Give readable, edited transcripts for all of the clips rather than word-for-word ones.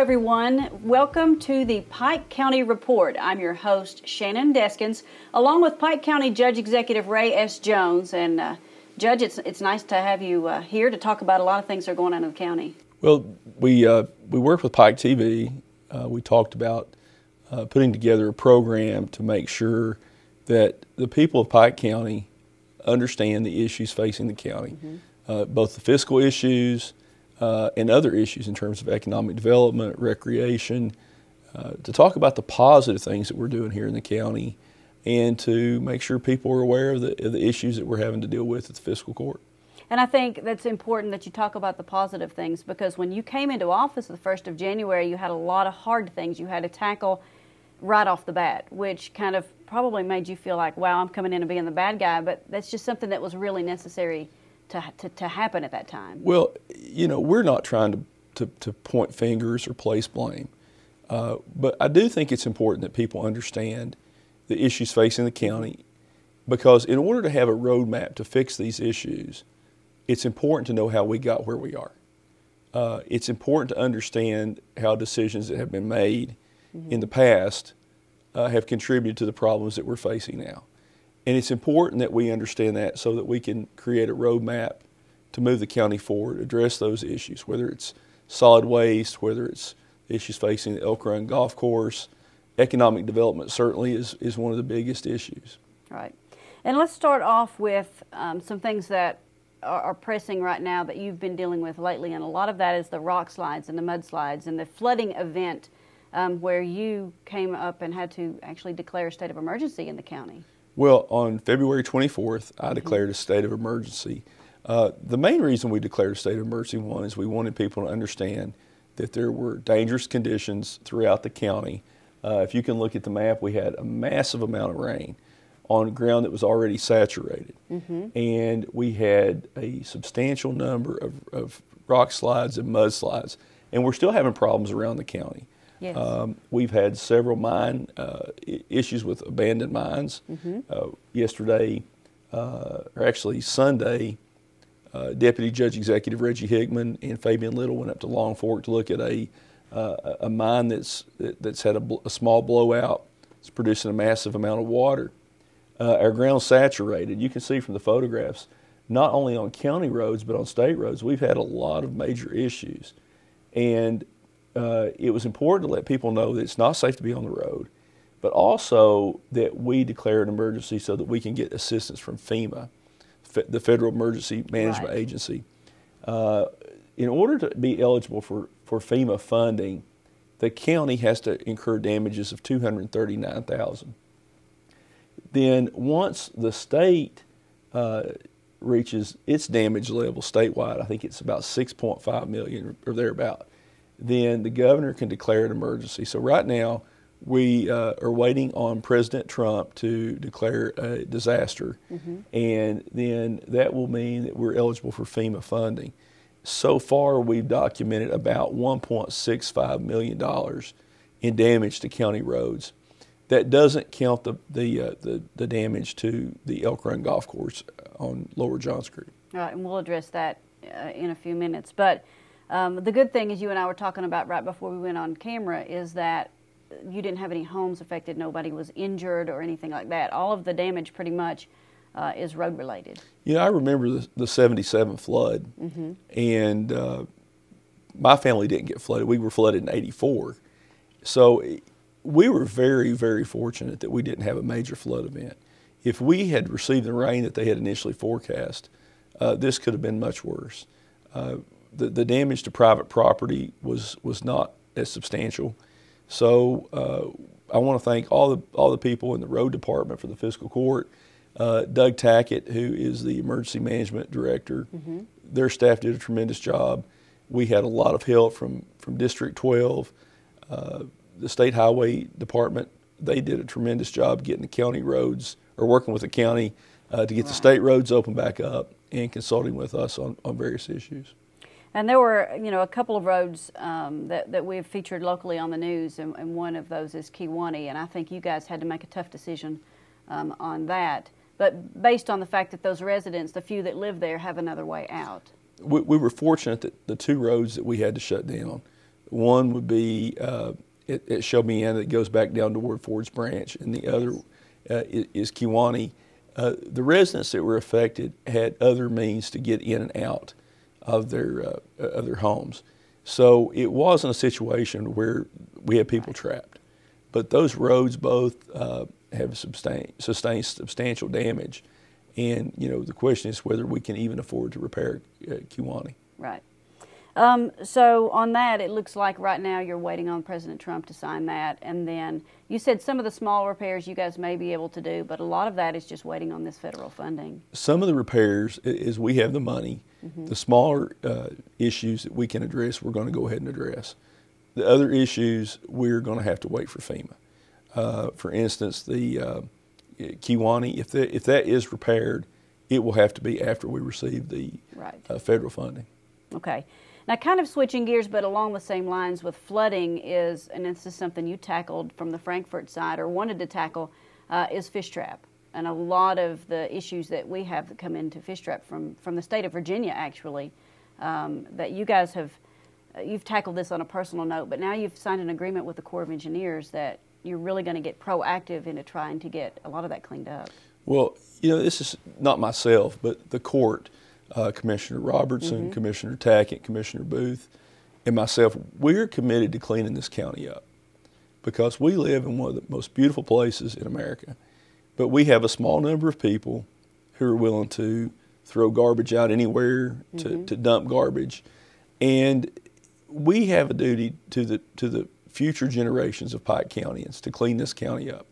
everyone. Welcome to the Pike County Report. I'm your host, Shannon Deskins, along with Pike County Judge Executive Ray S. Jones. And Judge, it's nice to have you here to talk about a lot of things that are going on in the county. Well, we worked with Pike TV. We talked about putting together a program to make sure that the people of Pike County understand the issues facing the county, both the fiscal issues and other issues in terms of economic development, recreation, to talk about the positive things that we're doing here in the county, and to make sure people are aware of the issues that we're having to deal with at the fiscal court. And I think that's important that you talk about the positive things, because when you came into office the 1st of January, you had a lot of hard things you had to tackle right off the bat, which kind of probably made you feel like, wow, I'm coming in and being the bad guy, but that's just something that was really necessary to happen at that time. Well, you know, we're not trying to point fingers or place blame, but I do think it's important that people understand the issues facing the county, because in order to have a roadmap to fix these issues, it's important to know how we got where we are. It's important to understand how decisions that have been made in the past have contributed to the problems that we're facing now. And it's important that we understand that so that we can create a roadmap to move the county forward, address those issues, whether it's solid waste, whether it's issues facing the Elk Run Golf Course. Economic development certainly is one of the biggest issues. Right. And let's start off with some things that are pressing right now that you've been dealing with lately, and a lot of that is the rock slides and the mudslides and the flooding event where you came up and had to actually declare a state of emergency in the county. Well, on February 24th, I declared a state of emergency. The main reason we declared a state of emergency, one, is we wanted people to understand that there were dangerous conditions throughout the county. If you can look at the map, we had a massive amount of rain on ground that was already saturated. And we had a substantial number of rock slides and mudslides. And we're still having problems around the county. Yes. We've had several mine issues with abandoned mines. Yesterday, or actually Sunday, Deputy Judge Executive Reggie Hickman and Fabian Little went up to Long Fork to look at a mine that's had a small blowout. It's producing a massive amount of water. Our ground's saturated. You can see from the photographs, not only on county roads but on state roads, we've had a lot of major issues. And it was important to let people know that it's not safe to be on the road, but also that we declare an emergency so that we can get assistance from FEMA, the Federal Emergency Management Agency. In order to be eligible for FEMA funding, the county has to incur damages of $239,000. Then once the state reaches its damage level statewide, I think it's about $6.5 million or thereabout, then the governor can declare an emergency. So right now we are waiting on President Trump to declare a disaster, and then that will mean that we're eligible for FEMA funding. So far we've documented about $1.65 million in damage to county roads. That doesn't count the damage to the Elk Run Golf Course on Lower Johns Creek. All right, and we'll address that in a few minutes. But the good thing, as you and I were talking about right before we went on camera, is that you didn't have any homes affected. Nobody was injured or anything like that. All of the damage pretty much is road related. Yeah, I remember the 77 flood, and my family didn't get flooded. We were flooded in '84. So we were very, very fortunate that we didn't have a major flood event. If we had received the rain that they had initially forecast, this could have been much worse. The damage to private property was not as substantial. So I want to thank all the people in the road department for the fiscal court. Doug Tackett, who is the emergency management director, their staff did a tremendous job. We had a lot of help from District 12. The State Highway Department, they did a tremendous job getting the county roads, or working with the county to get the state roads open back up, and consulting with us on various issues. And there were, you know, a couple of roads that we've featured locally on the news, and one of those is Kewanee, and I think you guys had to make a tough decision on that. But based on the fact that those residents, the few that live there, have another way out. We were fortunate that the two roads that we had to shut down One would be at Shelbyana that goes back down toward Ford's Branch, and the other is Kewanee. The residents that were affected had other means to get in and out of their homes. So it wasn't a situation where we had people trapped. But those roads both have sustained substantial damage. And, the question is whether we can even afford to repair Kewanee. Right. So on that, it looks like right now you're waiting on President Trump to sign that. And then you said some of the small repairs you guys may be able to do, but a lot of that is just waiting on this federal funding. Some of the repairs is we have the money. The smaller issues that we can address, we're going to go ahead and address. The other issues, we're going to have to wait for FEMA. For instance, the Kewanee, if that is repaired, it will have to be after we receive the federal funding. Okay. Now, kind of switching gears, but along the same lines with flooding is, and this is something you tackled from the Frankfort side or wanted to tackle, is fish trap. And a lot of the issues that we have that come into fish trap from the state of Virginia, actually, that you guys you've tackled this on a personal note, but now you've signed an agreement with the Corps of Engineers that you're really going to get proactive into trying to get a lot of that cleaned up. Well, this is not myself, but the court, Commissioner Robertson, Commissioner Tackett, Commissioner Booth, and myself, we're committed to cleaning this county up because we live in one of the most beautiful places in America. But we have a small number of people who are willing to throw garbage out anywhere, to dump garbage. And we have a duty to the future generations of Pike Countyans to clean this county up.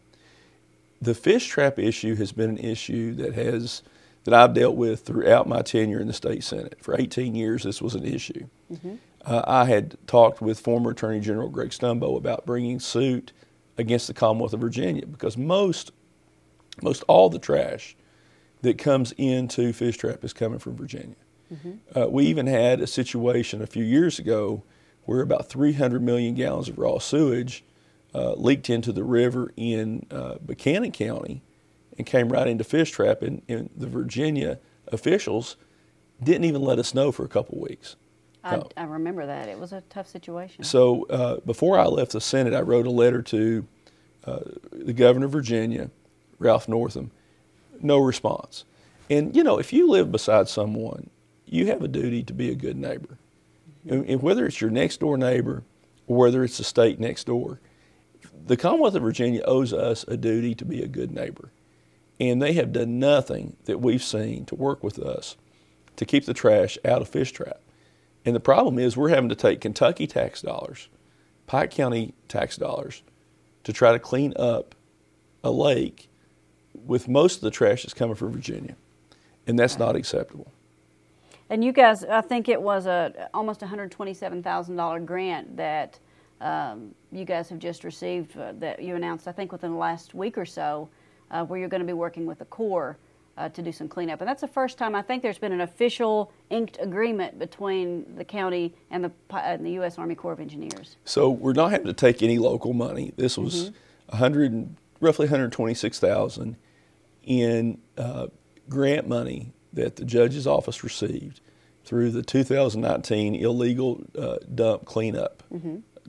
The fish trap issue has been an issue that I've dealt with throughout my tenure in the state Senate. For 18 years, this was an issue. I had talked with former Attorney General Greg Stumbo about bringing suit against the Commonwealth of Virginia because most all the trash that comes into fish trap is coming from Virginia. We even had a situation a few years ago where about 300 million gallons of raw sewage leaked into the river in Buchanan County and came right into fish trap, and the Virginia officials didn't even let us know for a couple weeks. I remember that. It was a tough situation. So before I left the Senate, I wrote a letter to the governor of Virginia, Ralph Northam. No response. And, if you live beside someone, you have a duty to be a good neighbor. And whether it's your next door neighbor or whether it's the state next door, the Commonwealth of Virginia owes us a duty to be a good neighbor. And they have done nothing that we've seen to work with us to keep the trash out of fish trap. And the problem is we're having to take Kentucky tax dollars, Pike County tax dollars, to try to clean up a lake with most of the trash that's coming from Virginia. And that's not acceptable. And you guys, I think it was almost $127,000 grant that you guys have just received that you announced, I think, within the last week or so, where you're going to be working with the Corps to do some cleanup. And that's the first time I think there's been an official inked agreement between the county and the U.S. Army Corps of Engineers. So we're not having to take any local money. This was roughly $126,000 in grant money that the judge's office received through the 2019 illegal dump cleanup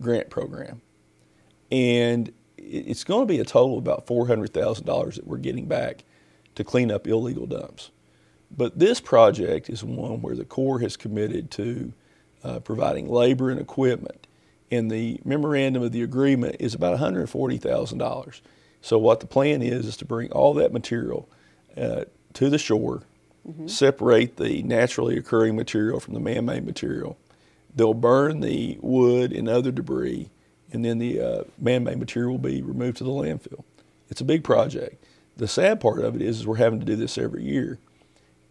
grant program. And it's going to be a total of about $400,000 that we're getting back to clean up illegal dumps. But this project is one where the Corps has committed to providing labor and equipment. And the memorandum of the agreement is about $140,000. So what the plan is to bring all that material to the shore, separate the naturally occurring material from the man-made material. They'll burn the wood and other debris, and then the man-made material will be removed to the landfill. It's a big project. The sad part of it is we're having to do this every year.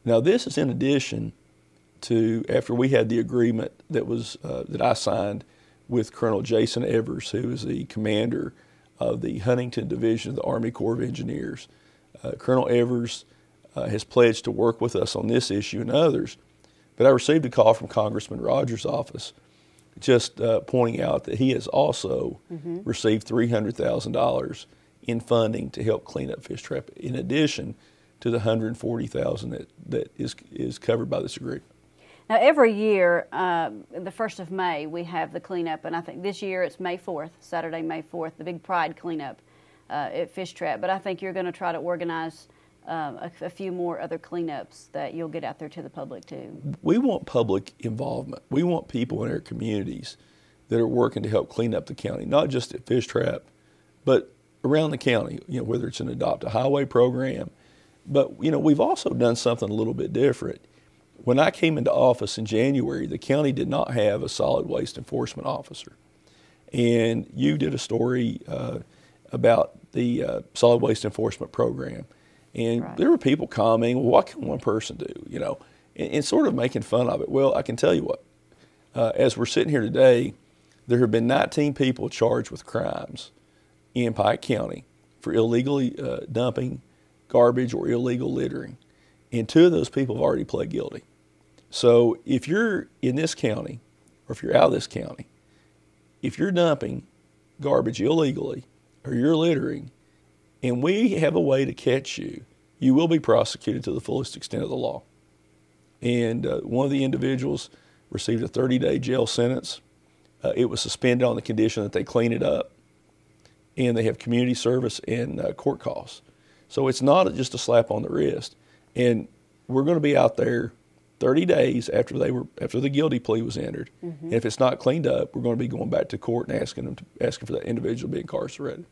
Now this is in addition to, after we had the agreement that was that I signed with Colonel Jason Evers, who is the commander of the Huntington Division of the Army Corps of Engineers. Colonel Evers has pledged to work with us on this issue and others. But I received a call from Congressman Rogers' office just pointing out that he has also received $300,000 in funding to help clean up fish trap, in addition to the $140,000 that is covered by this agreement. Now, every year, the 1st of May, we have the cleanup, and I think this year it's May 4th, Saturday, May 4th, the big Pride cleanup at Fish Trap. But I think you're going to try to organize a few more other cleanups that you'll get out there to the public too. We want public involvement. We want people in our communities that are working to help clean up the county, not just at Fish Trap, but around the county, whether it's an Adopt a Highway program. But, we've also done something a little bit different. When I came into office in January, the county did not have a solid waste enforcement officer. And you did a story about the solid waste enforcement program. And right. There were people commenting, well, what can one person do, and sort of making fun of it. Well, I can tell you what, as we're sitting here today, there have been 19 people charged with crimes in Pike County for illegally dumping garbage or illegal littering. And 2 of those people have already pled guilty. So if you're in this county, or if you're out of this county, if you're dumping garbage illegally or you're littering, and we have a way to catch you, you will be prosecuted to the fullest extent of the law. And one of the individuals received a 30-day jail sentence. It was suspended on the condition that they clean it up, and they have community service and court costs. So it's not just a slap on the wrist. And we're going to be out there 30 days after the guilty plea was entered. Mm-hmm. And if it's not cleaned up, we're going to be going back to court and asking for that individual to be incarcerated.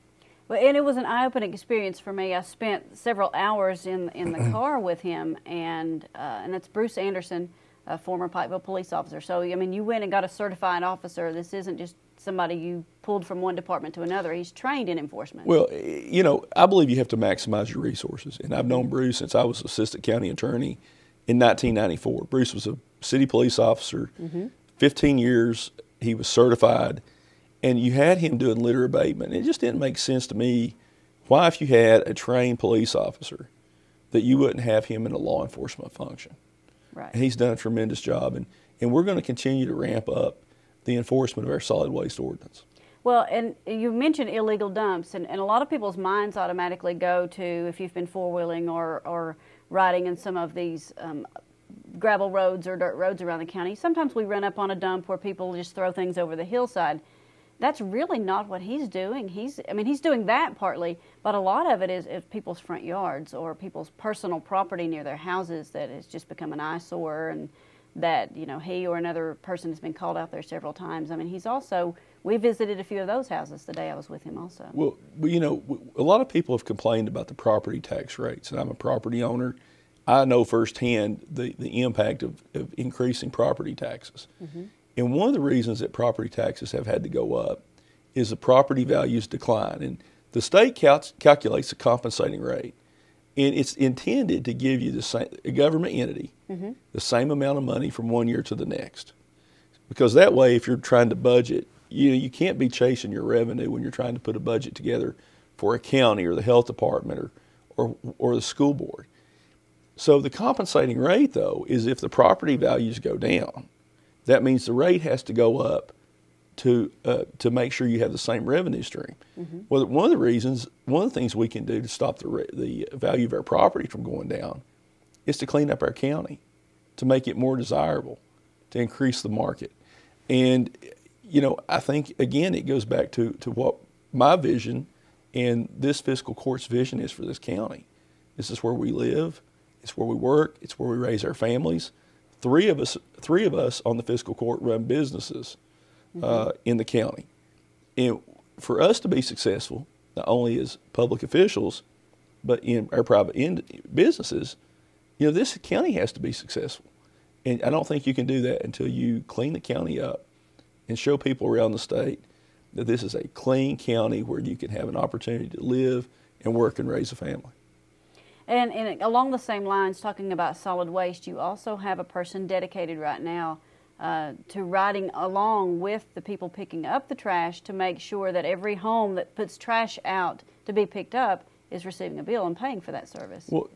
Well, and it was an eye-opening experience for me. I spent several hours in the car with him, and that's Bruce Anderson, a former Pikeville police officer. So, I mean, you went and got a certified officer. This isn't just somebody you pulled from one department to another. He's trained in enforcement. Well, I believe you have to maximize your resources. And I've known Bruce since I was assistant county attorney in 1994. Bruce was a city police officer. Mm-hmm. 15 years he was certified. And you had him doing litter abatement. It just didn't make sense to me why, if you had a trained police officer, that you wouldn't have him in a law enforcement function. Right. And he's done a tremendous job. And we're going to continue to ramp up the enforcement of our solid waste ordinance. Well, and you mentioned illegal dumps, and a lot of people's minds automatically go to, if you've been four-wheeling or riding in some of these gravel roads or dirt roads around the county, sometimes we run up on a dump where people just throw things over the hillside. That's really not what he's doing. He's doing that partly, but a lot of it is people's front yards or people's personal property near their houses that has just become an eyesore, and that, he or another person has been called out there several times. I mean, we visited a few of those houses the day I was with him also. Well, a lot of people have complained about the property tax rates, and I'm a property owner. I know firsthand the impact of increasing property taxes. Mm-hmm. And one of the reasons that property taxes have had to go up is the property values decline. And the state calculates a compensating rate. And it's intended to give you a government entity, mm-hmm. the same amount of money from one year to the next. Because that way, if you're trying to budget, you can't be chasing your revenue when you're trying to put a budget together for a county or the health department or the school board. So the compensating rate, though, is if the property values go down. That means the rate has to go up to make sure you have the same revenue stream. Mm-hmm. Well, one of the things we can do to stop the value of our property from going down is to clean up our county, to make it more desirable, to increase the market. And, I think, again, it goes back to what my vision and this fiscal court's vision is for this county. This is where we live. It's where we work. It's where we raise our families. Three of us on the fiscal court run businesses in the county. And for us to be successful, not only as public officials, but in our private businesses, this county has to be successful. And I don't think you can do that until you clean the county up and show people around the state that this is a clean county where you can have an opportunity to live and work and raise a family. And along the same lines, talking about solid waste, you also have a person dedicated right now to riding along with the people picking up the trash to make sure that every home that puts trash out to be picked up is receiving a bill and paying for that service. Well,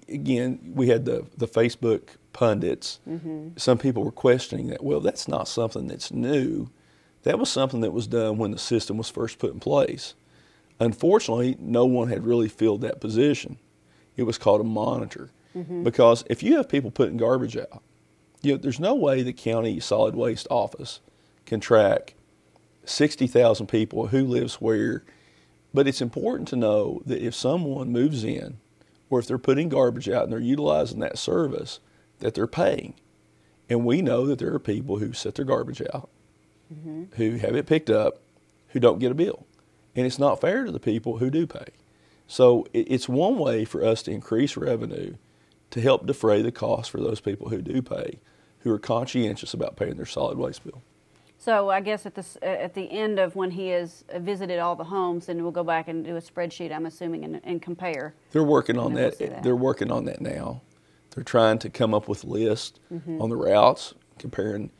again, we had the Facebook pundits. Mm-hmm. Some people were questioning that. Well, that's not something that's new. That was something that was done when the system was first put in place. Unfortunately, no one had really filled that position. It was called a monitor. Mm-hmm. Because if you have people putting garbage out, there's no way the county solid waste office can track 60,000 people who lives where, but it's important to know that if someone moves in or if they're putting garbage out and they're utilizing that service, that they're paying. And we know that there are people who set their garbage out, who have it picked up, who don't get a bill. And it's not fair to the people who do pay. So it's one way for us to increase revenue to help defray the cost for those people who do pay, who are conscientious about paying their solid waste bill. So I guess at the end of when he has visited all the homes, then we'll go back and do a spreadsheet, I'm assuming, and compare. They're working on that. They're working on that now. They're trying to come up with a list on the routes, comparing,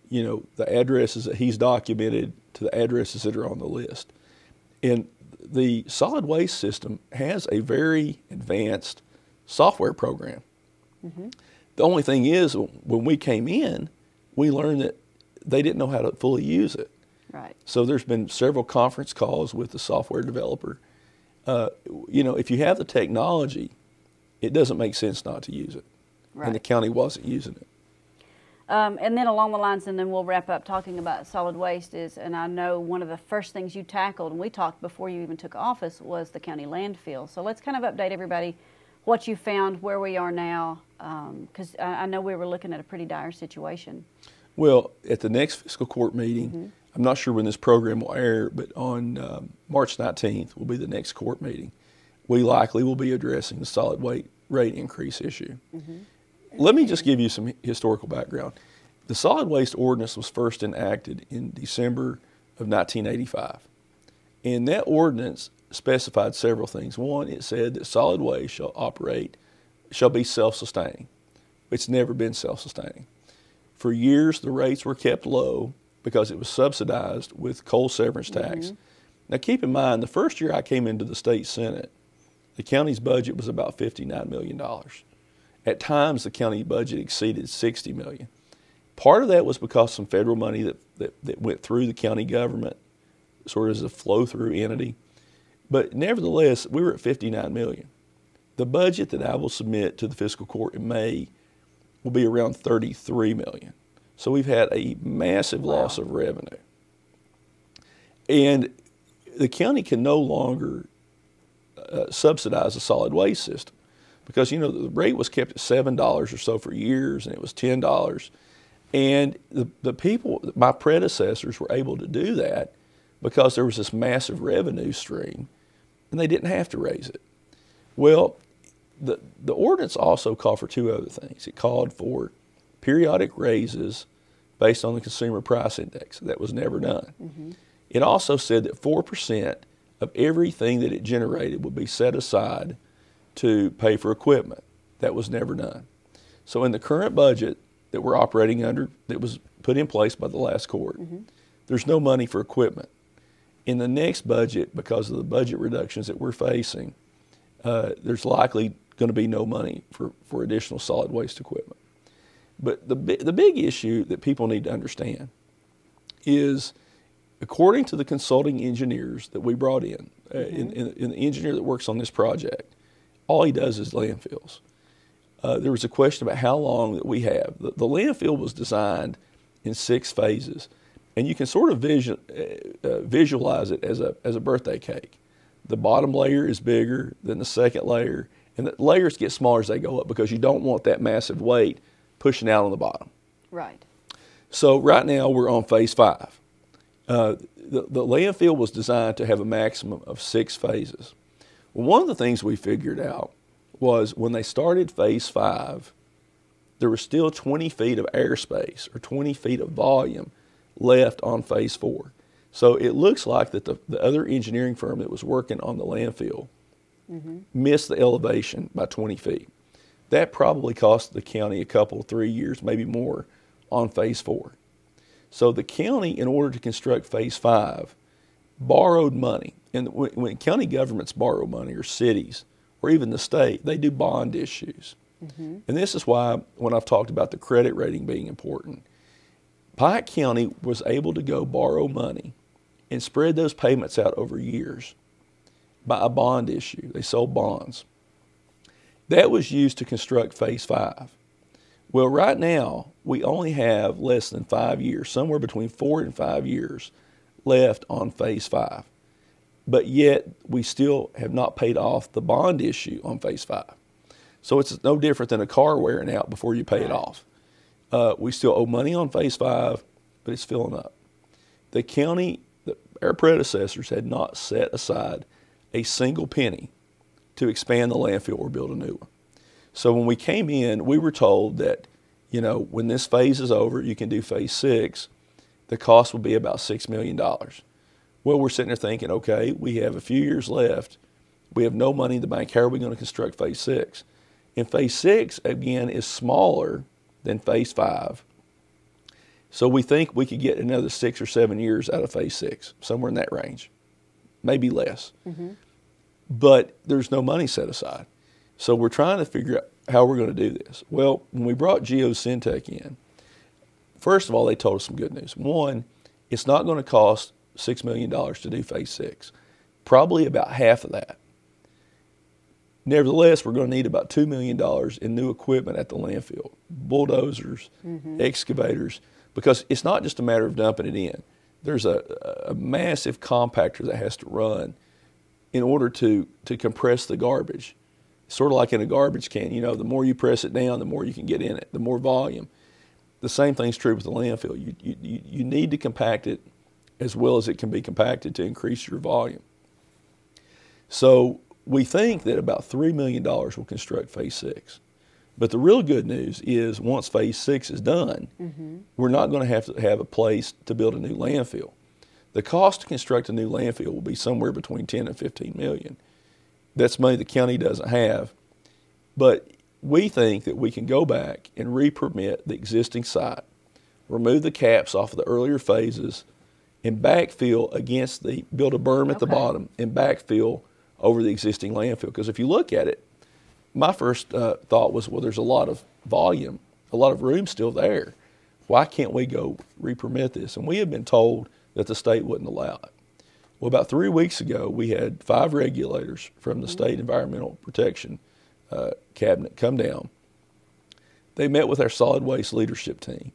the addresses that he's documented to the addresses that are on the list. And the solid waste system has a very advanced software program. The only thing is, when we came in, we learned that they didn't know how to fully use it. Right. So there's been several conference calls with the software developer. If you have the technology, it doesn't make sense not to use it. Right. And the county wasn't using it. And then along the lines, and then we'll wrap up talking about solid waste and I know one of the first things you tackled, and we talked before you even took office, was the county landfill. So let's kind of update everybody what you found, where we are now, because I know we were looking at a pretty dire situation. Well, at the next fiscal court meeting, I'm not sure when this program will air, but on March 19th will be the next court meeting. We likely will be addressing the solid waste rate increase issue. Let me just give you some historical background. The solid waste ordinance was first enacted in December of 1985. And that ordinance specified several things. One, it said that solid waste shall be self-sustaining. It's never been self-sustaining. For years, the rates were kept low because it was subsidized with coal severance tax. Now keep in mind, the first year I came into the state Senate, the county's budget was about $59 million. At times, the county budget exceeded $60 million. Part of that was because some federal money that went through the county government, sort of as a flow-through entity. But nevertheless, we were at $59 million. The budget that I will submit to the fiscal court in May will be around $33 million. So we've had a massive loss of revenue. And the county can no longer subsidize the solid waste system. Because, the rate was kept at $7 or so for years, and it was $10. And the people, my predecessors, were able to do that because there was this massive revenue stream, and they didn't have to raise it. Well, the ordinance also called for two other things. It called for periodic raises based on the Consumer Price Index. That was never done. It also said that 4% of everything that it generated would be set aside to pay for equipment. That was never done. So in the current budget that we're operating under, that was put in place by the last court, there's no money for equipment. In the next budget, because of the budget reductions that we're facing, there's likely going to be no money for additional solid waste equipment. But the big issue that people need to understand is, according to the consulting engineers that we brought in, and the engineer that works on this project, all he does is landfills. There was a question about how long that we have. The landfill was designed in 6 phases, and you can sort of visualize it as a birthday cake. The bottom layer is bigger than the second layer, and the layers get smaller as they go up because you don't want that massive weight pushing out on the bottom. Right. So right now we're on phase 5. The landfill was designed to have a maximum of 6 phases. Well, one of the things we figured out was when they started phase 5, there was still 20 feet of airspace or 20 feet of volume left on phase 4. So it looks like that the other engineering firm that was working on the landfill missed the elevation by 20 feet. That probably cost the county a couple, 3 years, maybe more, on phase 4. So the county, in order to construct phase 5, borrowed money. And when county governments borrow money, or cities, or even the state, they do bond issues. And this is why, when I've talked about the credit rating being important, Pike County was able to go borrow money and spread those payments out over years by a bond issue. They sold bonds. That was used to construct phase 5. Well, right now, we only have less than 5 years, somewhere between 4 and 5 years left on phase 5. But yet, we still have not paid off the bond issue on phase 5. So it's no different than a car wearing out before you pay it off. We still owe money on phase 5, but it's filling up. The county, our predecessors had not set aside a single penny to expand the landfill or build a new one. So when we came in, we were told that, you know, when this phase is over, you can do phase 6. The cost will be about $6 million. Well, we're sitting there thinking, okay, we have a few years left. We have no money in the bank. How are we going to construct phase 6? And phase 6, again, is smaller than phase 5. So we think we could get another 6 or 7 years out of phase 6, somewhere in that range, maybe less. But there's no money set aside. So we're trying to figure out how we're going to do this. Well, when we brought Geosyntec in, first of all, they told us some good news. One, it's not going to cost $6 million to do phase 6, probably about half of that. Nevertheless, we're going to need about $2 million in new equipment at the landfill, bulldozers, excavators, because it's not just a matter of dumping it in. There's a massive compactor that has to run in order to compress the garbage. Sort of like in a garbage can, you know, the more you press it down, the more you can get in it, the more volume. The same thing's true with the landfill. You need to compact it as well as it can be compacted to increase your volume. So we think that about $3 million will construct phase 6. But the real good news is once phase 6 is done, we're not going to have a place to build a new landfill. The cost to construct a new landfill will be somewhere between 10 and 15 million. That's money the county doesn't have. But we think that we can go back and re-permit the existing site, remove the caps off of the earlier phases, and backfill against build a berm at the bottom and backfill over the existing landfill. Because if you look at it, my first thought was, well, there's a lot of volume, a lot of room still there. Why can't we go re-permit this? And we had been told that the state wouldn't allow it. Well, about 3 weeks ago, we had 5 regulators from the State Environmental Protection Cabinet come down. They met with our solid waste leadership team,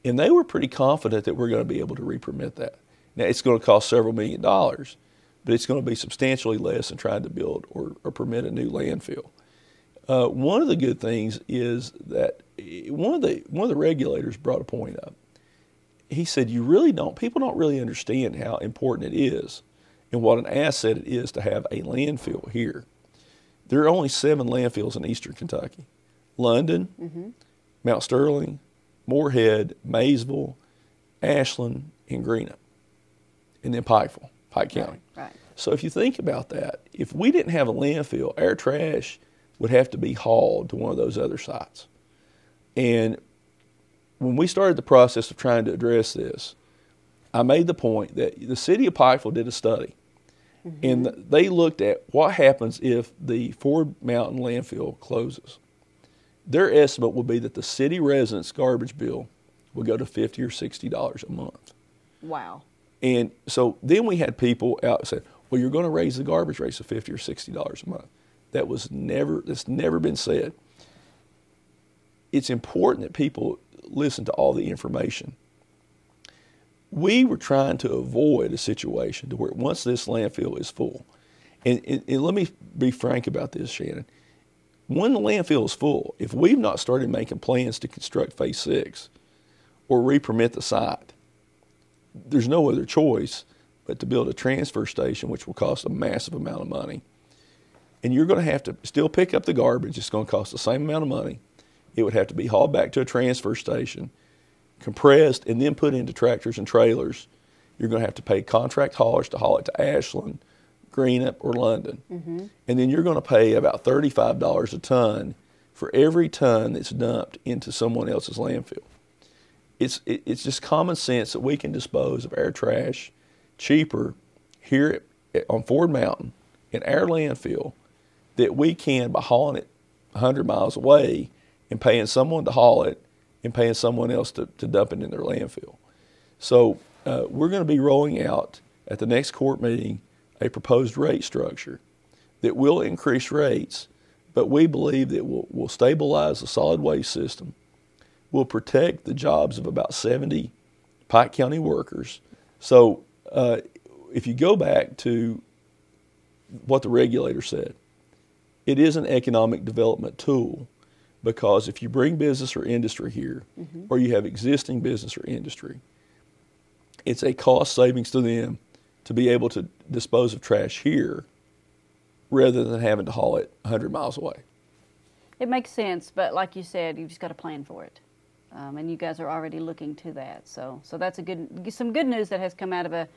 and they were pretty confident that we're going to be able to re-permit that. Now, it's going to cost several $1 million, but it's going to be substantially less than trying to build or permit a new landfill. One of the good things is that one of the regulators brought a point up. He said, people don't really understand how important it is and what an asset it is to have a landfill here. There are only 7 landfills in eastern Kentucky: London, Mount Sterling, Moorhead, Maysville, Ashland, and Greenup, and then Pike County. Right. So if you think about that, if we didn't have a landfill, our trash would have to be hauled to one of those other sites. And when we started the process of trying to address this, I made the point that the city of Pikeville did a study, and they looked at what happens if the Ford Mountain landfill closes. Their estimate would be that the city residents' garbage bill would go to $50 or $60 a month. Wow. And so then we had people out say, well, you're going to raise the garbage rates to $50 or $60 a month. That's never been said. It's important that people listen to all the information. We were trying to avoid a situation to where once this landfill is full, and let me be frank about this, Shannon. When the landfill is full, if we've not started making plans to construct phase 6 or re-permit the site, there's no other choice but to build a transfer station, which will cost a massive amount of money. And you're going to have to still pick up the garbage. It's going to cost the same amount of money. It would have to be hauled back to a transfer station, compressed, and then put into tractors and trailers. You're going to have to pay contract haulers to haul it to Ashland, Greenup, or London. And then you're going to pay about $35 a ton for every ton that's dumped into someone else's landfill. It's just common sense that we can dispose of our trash cheaper here on Ford Mountain in our landfill that we can by hauling it 100 miles away and paying someone to haul it and paying someone else to dump it in their landfill. So we're going to be rolling out at the next court meeting a proposed rate structure that will increase rates, but we believe that will stabilize the solid waste system, will protect the jobs of about 70 Pike County workers. So if you go back to what the regulator said, it is an economic development tool, because if you bring business or industry here, or you have existing business or industry, it's a cost savings to them to be able to dispose of trash here rather than having to haul it 100 miles away. It makes sense, but like you said, you've just got to plan for it. And you guys are already looking to that. So that's some good news that has come out of a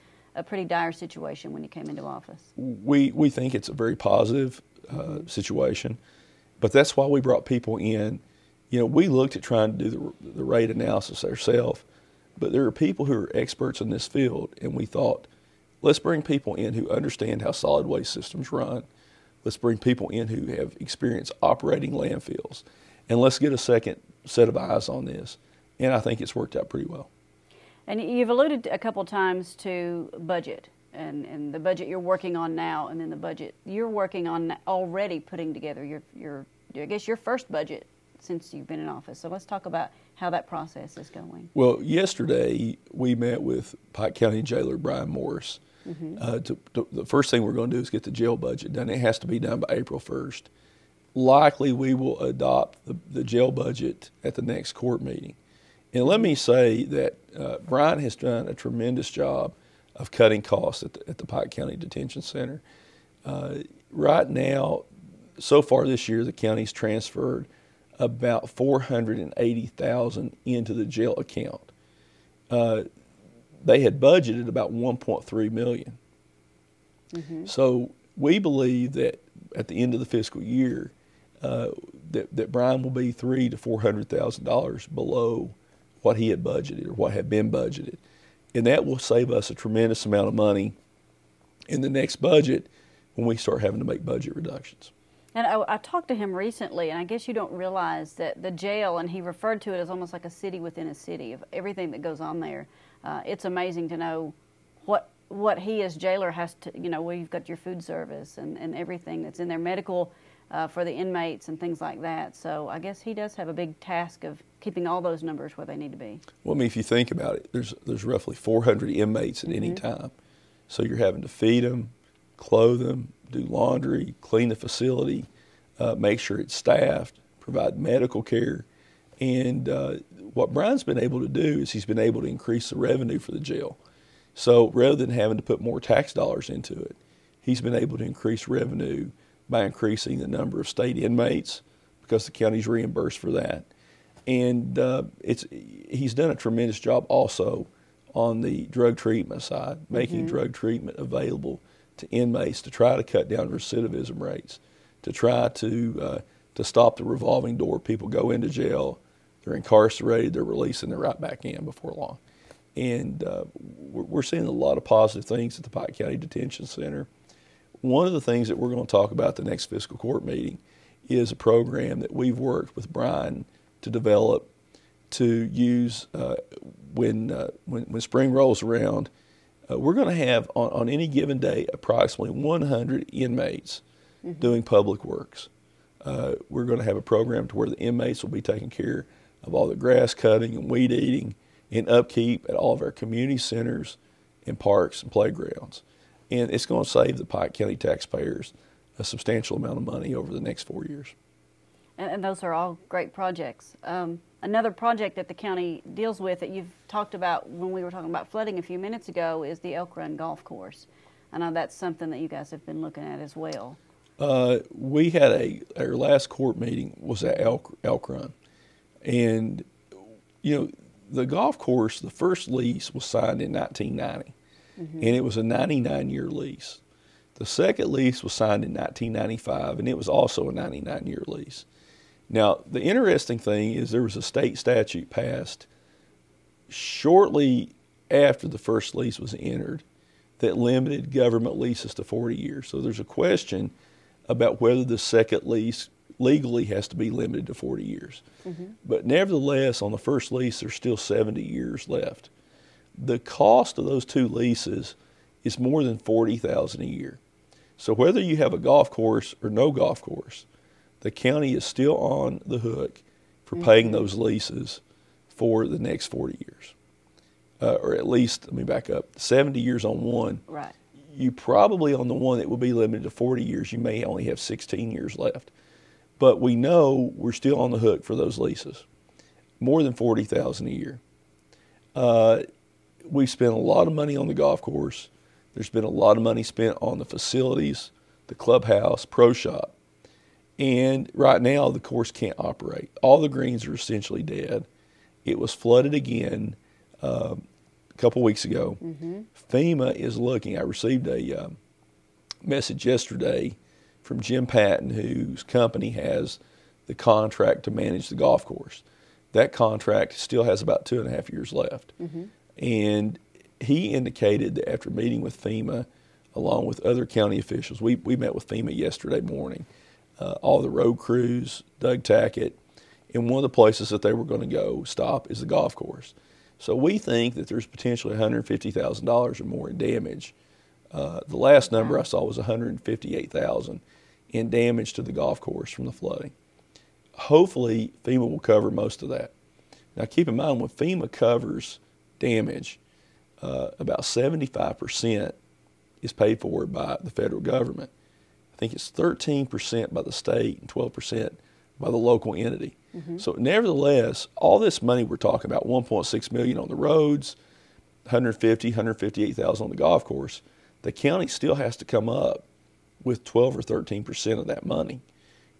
pretty dire situation when you came into office. We think it's a very positive situation, but that's why we brought people in. You know, we looked at trying to do the rate analysis ourselves, but there are people who are experts in this field, and we thought, let's bring people in who understand how solid waste systems run. Let's bring people in who have experience operating landfills, and let's get a second set of eyes on this. And I think it's worked out pretty well. And you've alluded a couple times to budget, and the budget you're working on now, and then the budget you're working on already putting together your I guess your first budget since you've been in office. So let's talk about how that process is going. Well, yesterday we met with Pike County Jailer Brian Morris. The first thing we're going to do is get the jail budget done. It has to be done by April 1st. Likely we will adopt the jail budget at the next court meeting. And let me say that Brian has done a tremendous job of cutting costs at the Pike County Detention Center. Right now, so far this year, the county's transferred about $480,000 into the jail account. They had budgeted about $1.3 million. So we believe that at the end of the fiscal year, that Brian will be $300,000 to $400,000 below what he had budgeted or what had been budgeted. And that will save us a tremendous amount of money in the next budget when we start having to make budget reductions. And I talked to him recently, and I guess you don't realize that the jail, and he referred to it as almost like a city within a city of everything that goes on there. It's amazing to know what he as jailer has to, you know, where you've got your food service and everything that's in there, medical for the inmates and things like that. So I guess he does have a big task of keeping all those numbers where they need to be. Well, I mean, if you think about it, there's roughly 400 inmates at any time. So you're having to feed them, clothe them, do laundry, clean the facility, make sure it's staffed, provide medical care. And what Brian's been able to do is he's been able to increase the revenue for the jail. So rather than having to put more tax dollars into it, he's been able to increase revenue by increasing the number of state inmates because the county's reimbursed for that. And he's done a tremendous job also on the drug treatment side, making drug treatment available to inmates to try to cut down recidivism rates, to try to stop the revolving door. People go into jail, they're incarcerated, they're released, and they're right back in before long. And we're seeing a lot of positive things at the Pike County Detention Center. One of the things that we're going to talk about at the next fiscal court meeting is a program that we've worked with Brian to develop to use when spring rolls around. We're going to have on any given day approximately 100 inmates doing public works. We're going to have a program to where the inmates will be taking care of all the grass cutting and weed eating and upkeep at all of our community centers and parks and playgrounds. And it's going to save the Pike County taxpayers a substantial amount of money over the next 4 years. And those are all great projects. Another project that the county deals with that you've talked about when we were talking about flooding a few minutes ago is the Elk Run Golf Course. I know that's something that you guys have been looking at as well. We had our last court meeting was at Elk Run. And, you know, the golf course, the first lease was signed in 1990, and it was a 99-year lease. The second lease was signed in 1995, and it was also a 99-year lease. Now, the interesting thing is there was a state statute passed shortly after the first lease was entered that limited government leases to 40 years. So there's a question about whether the second lease legally has to be limited to 40 years. But nevertheless, on the first lease, there's still 70 years left. The cost of those two leases is more than $40,000 a year. So whether you have a golf course or no golf course, the county is still on the hook for paying those leases for the next 40 years. Or at least, let me back up, 70 years on one. Right. You probably, on the one that will be limited to 40 years, you may only have 16 years left. But we know we're still on the hook for those leases, more than $40,000 a year. We've spent a lot of money on the golf course. There's been a lot of money spent on the facilities, the clubhouse, pro shop. And right now, the course can't operate. All the greens are essentially dead. It was flooded again a couple weeks ago. FEMA is looking. I received a message yesterday from Jim Patton, whose company has the contract to manage the golf course. That contract still has about 2.5 years left. And he indicated that after meeting with FEMA, along with other county officials, we met with FEMA yesterday morning, all the road crews, Doug Tackett, and one of the places that they were going to go stop is the golf course. So we think that there's potentially $150,000 or more in damage. The last number I saw was $158,000 in damage to the golf course from the flooding. Hopefully, FEMA will cover most of that. Now, keep in mind, when FEMA covers damage, about 75% is paid for by the federal government. I think it's 13% by the state and 12% by the local entity. So nevertheless, all this money we're talking about, $1.6 million on the roads, $158,000 on the golf course, the county still has to come up with 12 or 13% of that money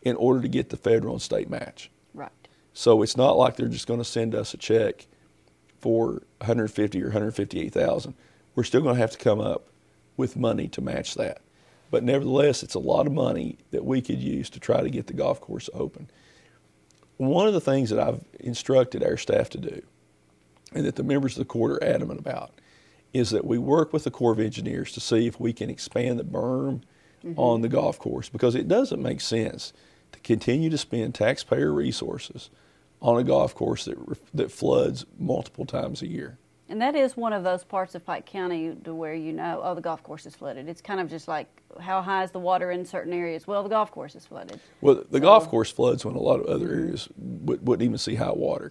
in order to get the federal and state match. Right. So it's not like they're just going to send us a check for $150,000 or $158,000. We're still going to have to come up with money to match that. But nevertheless, it's a lot of money that we could use to try to get the golf course open. One of the things that I've instructed our staff to do, and that the members of the court are adamant about, is that we work with the Corps of Engineers to see if we can expand the berm on the golf course, because it doesn't make sense to continue to spend taxpayer resources on a golf course that floods multiple times a year. And that is one of those parts of Pike County to where you know, oh, the golf course is flooded. It's kind of just like, how high is the water in certain areas? Well, the golf course is flooded. Well, the golf course floods when a lot of other areas wouldn't even see high water.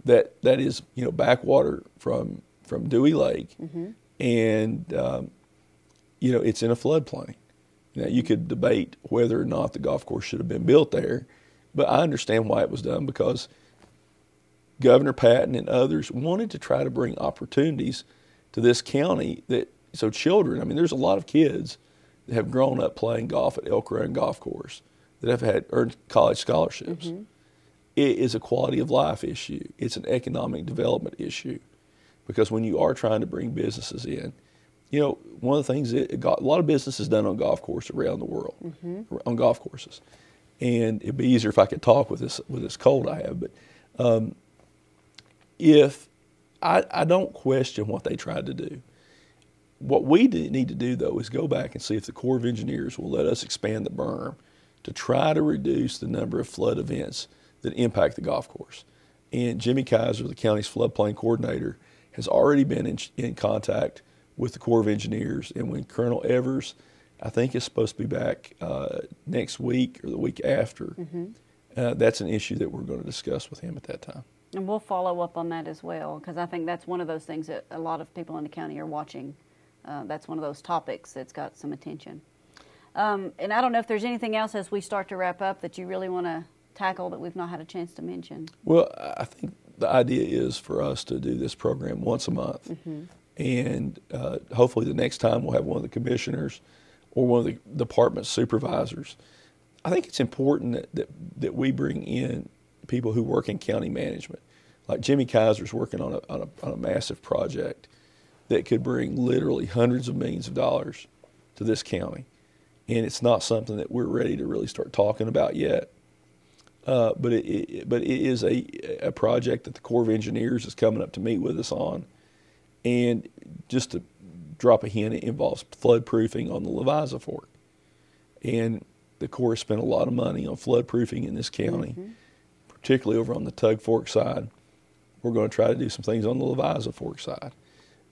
That is, you know, backwater from Dewey Lake, and you know, it's in a floodplain. Now, you could debate whether or not the golf course should have been built there, but I understand why it was done, because Governor Patton and others wanted to try to bring opportunities to this county so children, I mean, there's a lot of kids that have grown up playing golf at Elk Run Golf Course that have earned college scholarships. It is a quality of life issue. It's an economic development issue, because when you are trying to bring businesses in, you know, one of the things that a lot of business is done on golf courses around the world, on golf courses. And it'd be easier if I could talk with this cold I have, but if I don't question what they tried to do. What we need to do, though, is go back and see if the Corps of Engineers will let us expand the berm to try to reduce the number of flood events that impact the golf course. And Jimmy Kaiser, the county's floodplain coordinator, has already been in contact with the Corps of Engineers. And when Colonel Evers, I think, is supposed to be back next week or the week after, that's an issue that we're going to discuss with him at that time. And we'll follow up on that as well, because I think that's one of those things that a lot of people in the county are watching. That's one of those topics that's got some attention. And I don't know if there's anything else as we start to wrap up that you really want to tackle that we've not had a chance to mention. Well, I think the idea is for us to do this program once a month. And hopefully the next time we'll have one of the commissioners or one of the department supervisors. I think it's important that we bring in people who work in county management. Like Jimmy Kaiser's working on a massive project that could bring literally hundreds of millions of dollars to this county. And it's not something that we're ready to really start talking about yet. But it is a project that the Corps of Engineers is coming up to meet with us on. And just to drop a hint, it involves flood proofing on the Leviza Fork. And the Corps spent a lot of money on flood proofing in this county, particularly over on the Tug Fork side. We're going to try to do some things on the Leviza Fork side.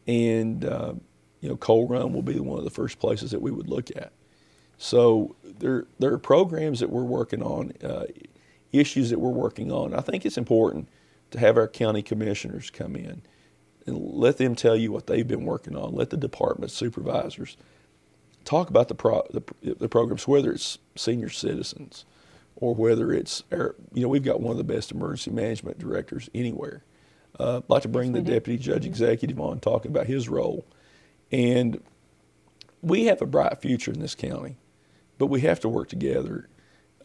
And, you know, Coal Run will be one of the first places that we would look at. So there are programs that we're working on, issues that we're working on. I think it's important to have our county commissioners come in and let them tell you what they've been working on. Let the department supervisors talk about the programs, whether it's senior citizens or whether it's, we've got one of the best emergency management directors anywhere. I'd like to bring the deputy judge executive on, talking about his role. And we have a bright future in this county, but we have to work together.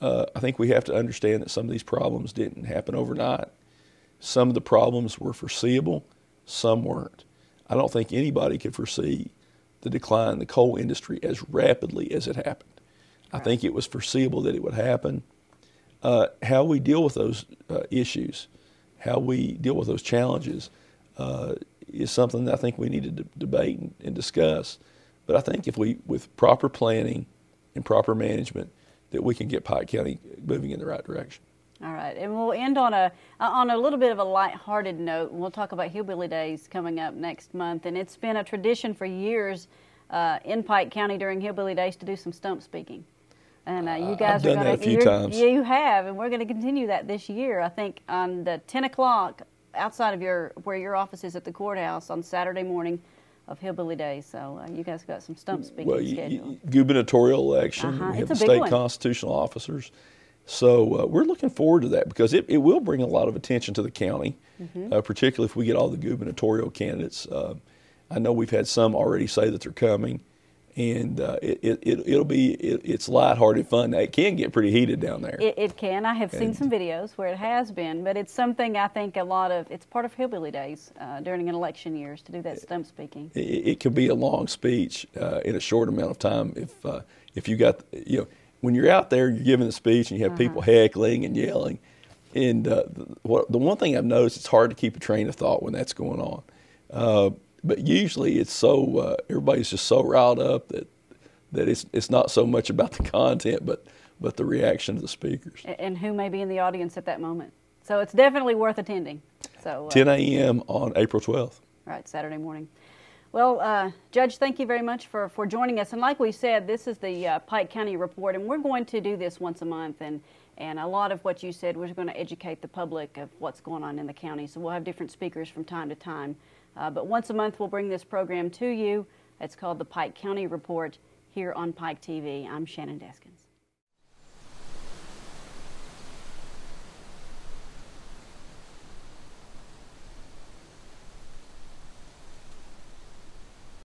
I think we have to understand that some of these problems didn't happen overnight. Some of the problems were foreseeable, some weren't. I don't think anybody could foresee the decline in the coal industry as rapidly as it happened. Right. I think it was foreseeable that it would happen. How we deal with those issues, how we deal with those challenges is something that I think we need to debate and discuss. But I think if we, with proper planning and proper management, that we can get Pike County moving in the right direction. All right, and we'll end on a little bit of a lighthearted note. We'll talk about Hillbilly Days coming up next month, and it's been a tradition for years in Pike County during Hillbilly Days to do some stump speaking. And you guys I've done that a few times. Yeah, you have, and we're going to continue that this year. I think on the 10 o'clock outside of where your office is at the courthouse on Saturday morning of Hillbilly Days. So you guys got some stump speaking scheduled. Gubernatorial election, we have the state constitutional officers. So we're looking forward to that because it will bring a lot of attention to the county, particularly if we get all the gubernatorial candidates. I know we've had some already say that they're coming, and it's lighthearted fun. Now, it can get pretty heated down there. It can. I have seen some videos where it has been, but it's something I think it's part of Hillbilly Days during an election years to do that stump speaking. It can be a long speech in a short amount of time if you got, when you're out there, you're giving the speech and you have people heckling and yelling. And the one thing I've noticed, it's hard to keep a train of thought when that's going on. But usually it's so, everybody's just so riled up that it's not so much about the content, but the reaction of the speakers. And who may be in the audience at that moment. So it's definitely worth attending. So 10 a.m. on April 12th. Right, Saturday morning. Well, Judge, thank you very much for joining us. And like we said, this is the Pike County Report, and we're going to do this once a month. And a lot of what you said, we're going to educate the public of what's going on in the county. So we'll have different speakers from time to time. But once a month, we'll bring this program to you. It's called the Pike County Report here on Pike TV. I'm Shannon Deskins.